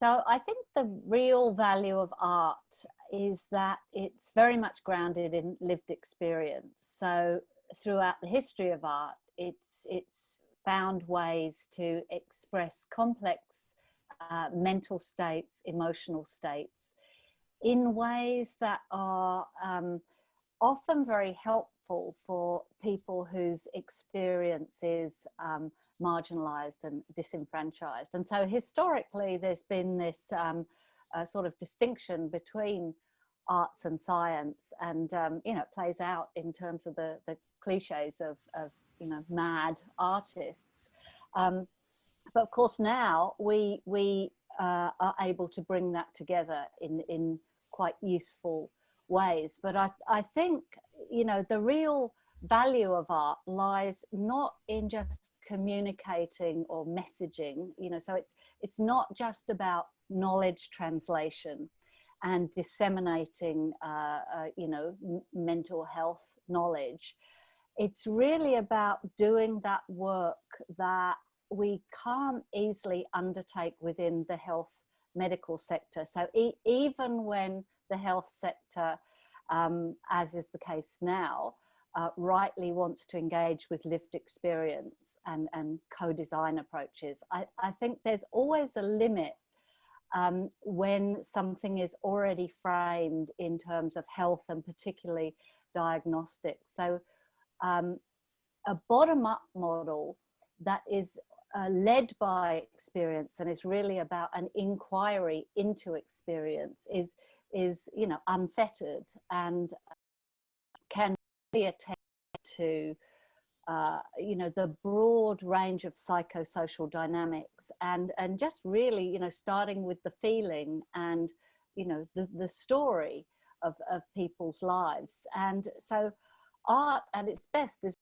So I think the real value of art is that it's very much grounded in lived experience. So throughout the history of art, it's found ways to express complex mental states, emotional states, in ways that are often very helpful for people whose experience is marginalized and disenfranchised. And so historically, there's been this sort of distinction between arts and science, and you know, it plays out in terms of the cliches of you know, mad artists. But of course now we are able to bring that together in quite useful ways. But I think, you know, the real value of art lies not in just communicating or messaging, you know, so it's not just about knowledge translation and disseminating you know, mental health knowledge. It's really about doing that work that we can't easily undertake within the health medical sector. So even when the health sector, as is the case now, rightly wants to engage with lived experience and co-design approaches, I think there's always a limit when something is already framed in terms of health and particularly diagnostics. So a bottom-up model that is led by experience and is really about an inquiry into experience is you know, unfettered and can really attend to you know, the broad range of psychosocial dynamics and just really, you know, starting with the feeling and, you know, the story of people's lives. And so art at its best is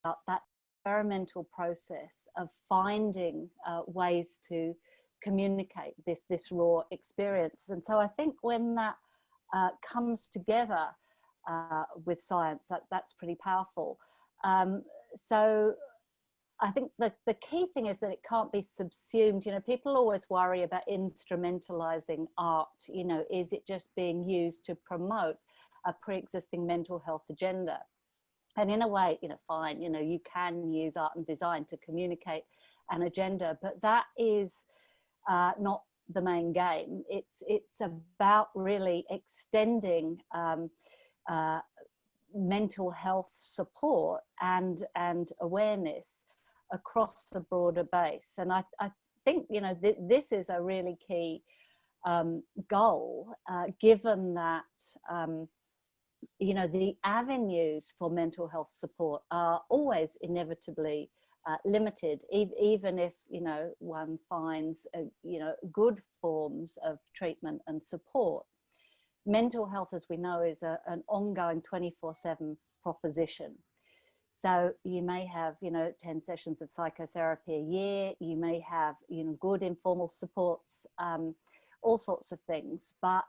about that experimental process of finding ways to communicate this raw experience. And so I think when that comes together with science, that's pretty powerful. So I think that the key thing is that it can't be subsumed. You know, people always worry about instrumentalizing art. You know, is it just being used to promote a pre-existing mental health agenda? And in a way, you know, fine, you know, you can use art and design to communicate an agenda, but that is not the main game. It's about really extending mental health support and awareness across a broader base. And I think, you know, this is a really key goal, given that you know, the avenues for mental health support are always inevitably limited, even if, you know, one finds, you know, good forms of treatment and support. Mental health, as we know, is an ongoing 24/7 proposition. So you may have, you know, 10 sessions of psychotherapy a year, you may have, you know, good informal supports, all sorts of things, but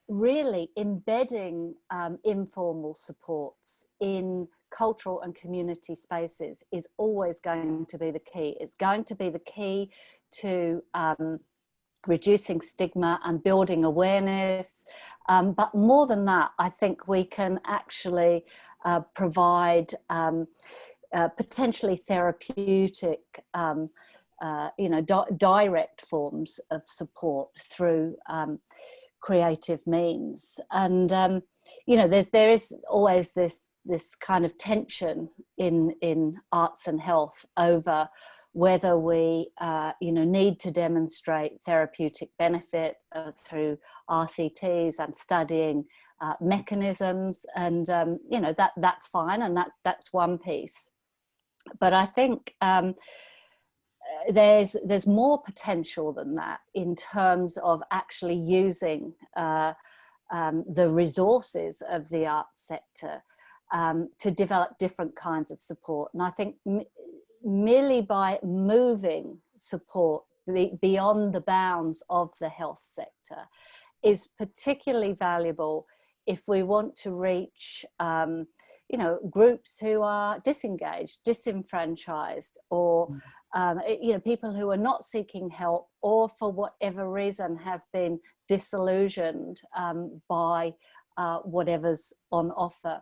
really embedding informal supports in cultural and community spaces is always going to be the key. It's going to be the key to reducing stigma and building awareness. But more than that, I think we can actually provide potentially therapeutic, you know, direct forms of support through creative means. And you know, there is always this kind of tension in arts and health over whether we you know, need to demonstrate therapeutic benefit through RCTs and studying mechanisms, and you know, that's fine, and that's one piece. But I think there's more potential than that in terms of actually using the resources of the arts sector to develop different kinds of support. And I think merely by moving support beyond the bounds of the health sector is particularly valuable if we want to reach you know, groups who are disengaged, disenfranchised, or you know, people who are not seeking help, or for whatever reason have been disillusioned by whatever's on offer.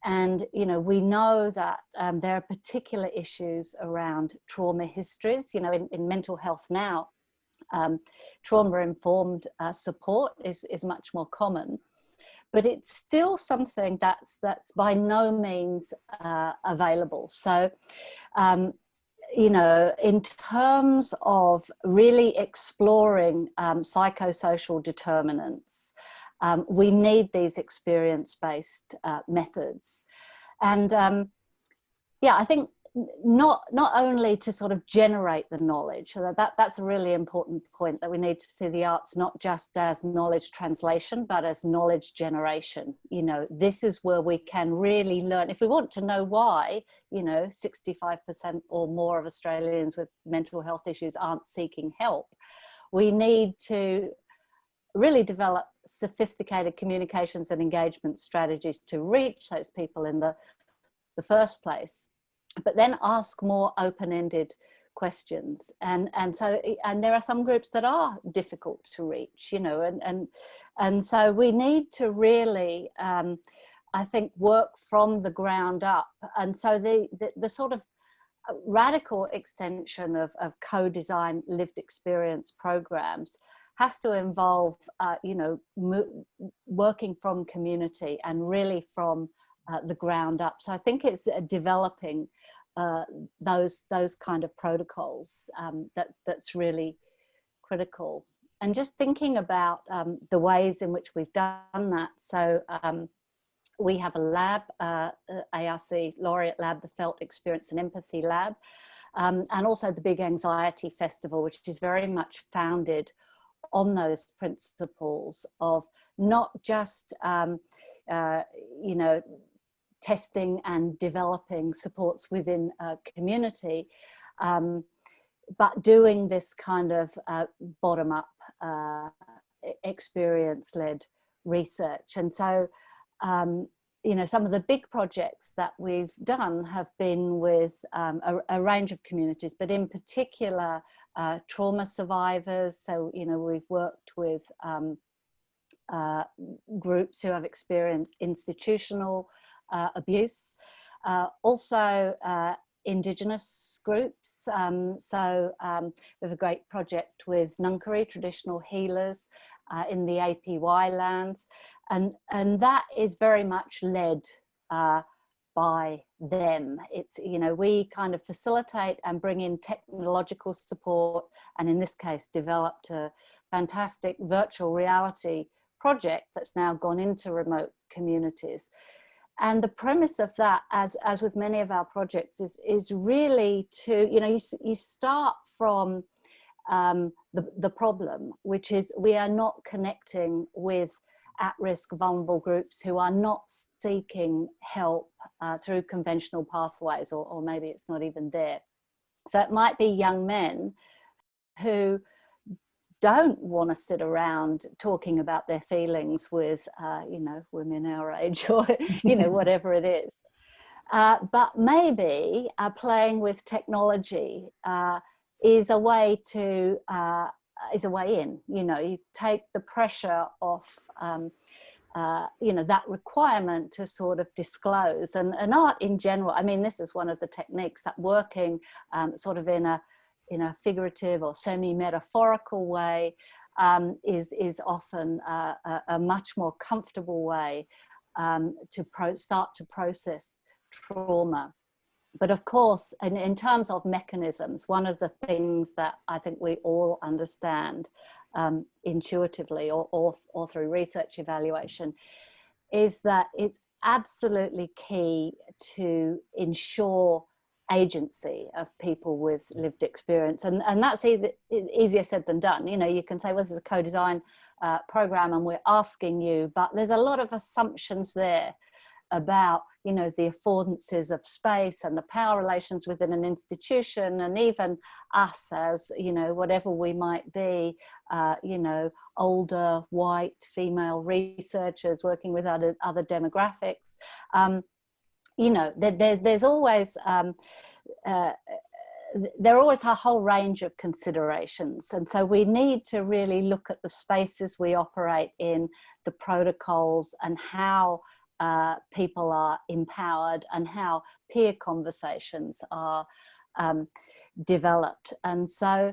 And, you know, we know that there are particular issues around trauma histories. You know, in mental health now, trauma-informed support is much more common, but it's still something that's by no means available. So, you know, in terms of really exploring psychosocial determinants, we need these experience-based methods. And yeah, I think not only to sort of generate the knowledge, so that's a really important point, that we need to see the arts not just as knowledge translation, but as knowledge generation. You know, this is where we can really learn. If we want to know why, you know, 65% or more of Australians with mental health issues aren't seeking help, we need to really develop sophisticated communications and engagement strategies to reach those people in the first place, but then ask more open-ended questions. And there are some groups that are difficult to reach, you know, and so we need to really, I think, work from the ground up. And so the sort of radical extension of co-design lived experience programs has to involve, you know, working from community and really from the ground up. So I think it's developing those kind of protocols that's really critical. And just thinking about the ways in which we've done that. So we have a lab, ARC Laureate Lab, the Felt Experience and Empathy Lab, and also the Big Anxiety Festival, which is very much founded on those principles of not just, you know, testing and developing supports within a community, but doing this kind of bottom-up experience-led research. And so, you know, some of the big projects that we've done have been with a range of communities, but in particular, trauma survivors. So, you know, we've worked with groups who have experienced institutional abuse, also Indigenous groups. So we have a great project with Ngungkari, traditional healers in the APY lands, and that is very much led by them. It's, you know, we kind of facilitate and bring in technological support, and in this case developed a fantastic virtual reality project that's now gone into remote communities. And the premise of that, as with many of our projects, is really to, you know, you start from the problem, which is we are not connecting with at-risk vulnerable groups who are not seeking help through conventional pathways, or maybe it's not even there. So it might be young men who don't want to sit around talking about their feelings with, you know, women our age, or, you know, whatever it is. But maybe playing with technology is a way to, is a way in. You know, you take the pressure off, you know, that requirement to sort of disclose. And art in general, I mean, this is one of the techniques that working sort of in a figurative or semi-metaphorical way is often a much more comfortable way to start to process trauma. But of course, in terms of mechanisms, one of the things that I think we all understand intuitively or through research evaluation is that it's absolutely key to ensure agency of people with lived experience, and that's easier said than done. You know, you can say, well, this is a co-design program and we're asking you, but there's a lot of assumptions there about, you know, the affordances of space and the power relations within an institution, and even us as, you know, whatever we might be, you know, older white female researchers working with other demographics. you know, there's always there are always a whole range of considerations, and so we need to really look at the spaces we operate in, the protocols, and how people are empowered, and how peer conversations are developed. And so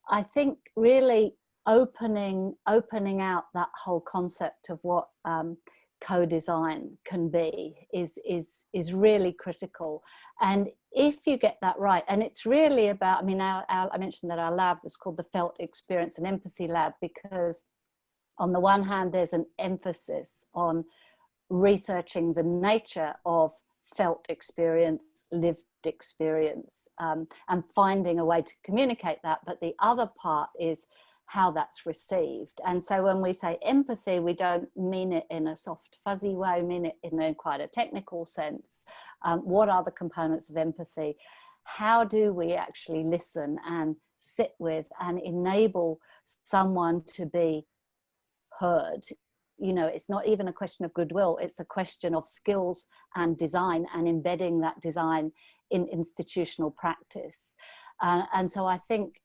I think really opening out that whole concept of what co-design can be is really critical. And if you get that right, and it's really about, I mean, I mentioned that our lab was called the Felt Experience and Empathy Lab, because on the one hand there's an emphasis on researching the nature of felt experience, lived experience, and finding a way to communicate that. But the other part is how that's received. And so when we say empathy, we don't mean it in a soft, fuzzy way, we mean it in a quite a technical sense. What are the components of empathy? How do we actually listen and sit with and enable someone to be heard? You know, it's not even a question of goodwill, it's a question of skills and design, and embedding that design in institutional practice. And so I think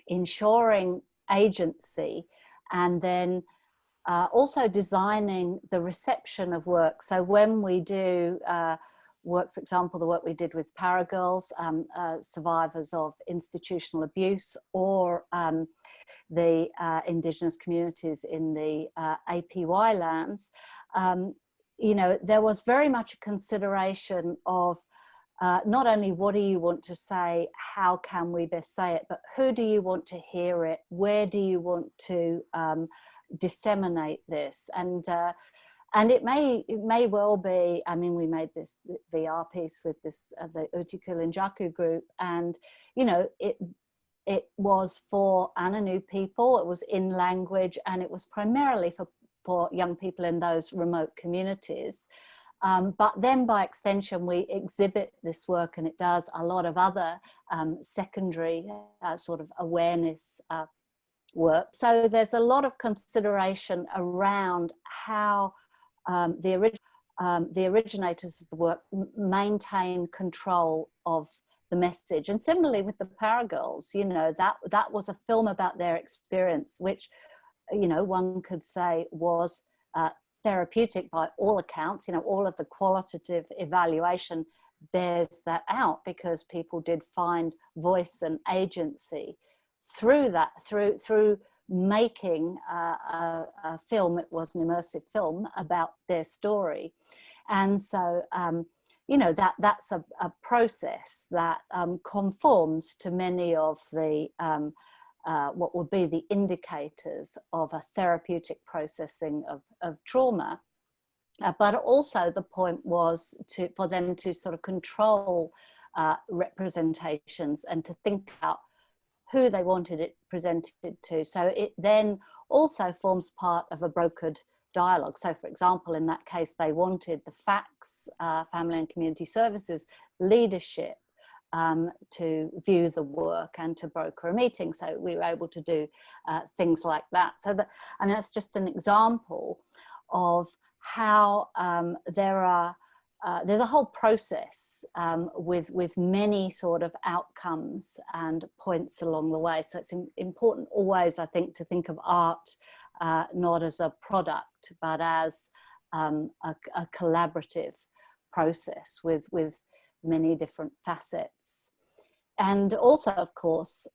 ensuring agency, and then also designing the reception of work. So when we do work, for example, the work we did with Paragirls, survivors of institutional abuse, or the Indigenous communities in the APY lands, you know, there was very much a consideration of not only what do you want to say, how can we best say it, but who do you want to hear it, where do you want to disseminate this? And it may well be, I mean, we made this VR piece with this the Utiku group, and you know, it was for Ananu people, it was in language, and it was primarily for young people in those remote communities. But then by extension, we exhibit this work, and it does a lot of other secondary sort of awareness work. So there's a lot of consideration around how the originators of the work maintain control of the message. And similarly with the Paragirls, you know, that was a film about their experience, which, you know, one could say was therapeutic by all accounts. You know, all of the qualitative evaluation bears that out, because people did find voice and agency through that, through making a film. It was an immersive film about their story. And so you know, that's a process that conforms to many of the what would be the indicators of a therapeutic processing of trauma. But also the point was for them to sort of control representations and to think about who they wanted it presented to. So it then also forms part of a brokered dialogue. So for example, in that case, they wanted the FACS, Family and Community Services leadership to view the work and to broker a meeting. So we were able to do things like that. So that, I mean, that's just an example of how there's a whole process with many sort of outcomes and points along the way. So it's important always, I think, to think of art not as a product, but as a collaborative process with many different facets. And also, of course,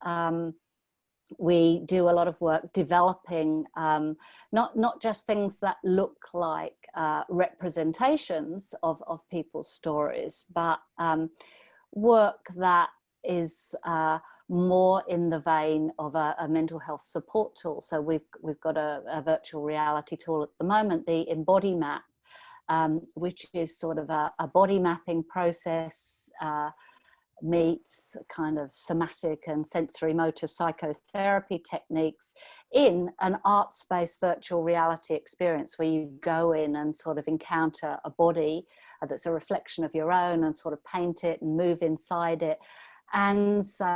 we do a lot of work developing not just things that look like representations of people's stories, but work that is more in the vein of a mental health support tool. So we've got a virtual reality tool at the moment, the Embody Map, which is sort of a body mapping process, meets kind of somatic and sensory motor psychotherapy techniques in an art-based virtual reality experience, where you go in and sort of encounter a body that's a reflection of your own, and sort of paint it and move inside it. And so,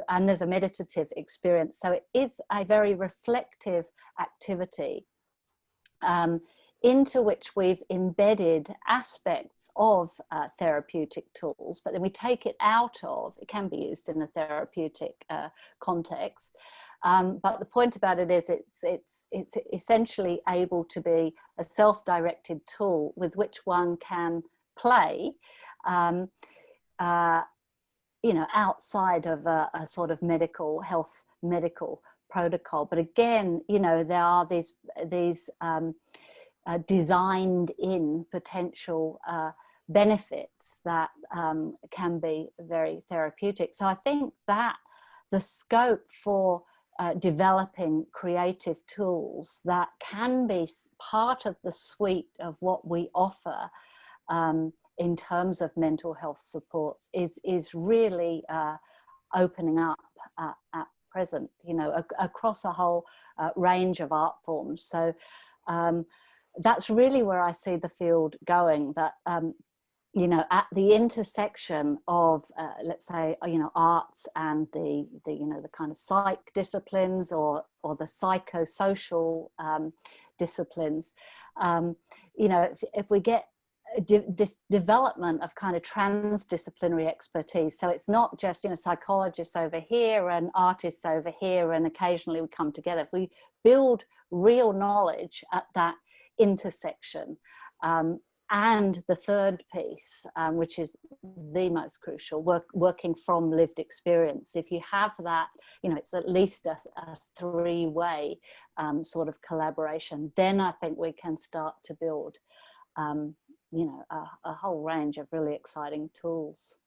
and there's a meditative experience. So it is a very reflective activity into which we've embedded aspects of therapeutic tools, but then we take it out of, it can be used in a therapeutic context. But the point about it is it's essentially able to be a self-directed tool with which one can play, you know, outside of a sort of medical protocol. But again, you know, there are these designed in potential benefits that can be very therapeutic. So I think that the scope for developing creative tools that can be part of the suite of what we offer in terms of mental health supports is really opening up at present, you know, across a whole range of art forms. So that's really where I see the field going, that you know, at the intersection of let's say, you know, arts and the you know, the kind of psych disciplines or the psychosocial disciplines, you know, if we get this development of kind of transdisciplinary expertise, so it's not just, you know, psychologists over here and artists over here and occasionally we come together. If we build real knowledge at that intersection, and the third piece, which is the most crucial, working from lived experience. If you have that, you know, it's at least a three-way sort of collaboration, then I think we can start to build, you know, a whole range of really exciting tools.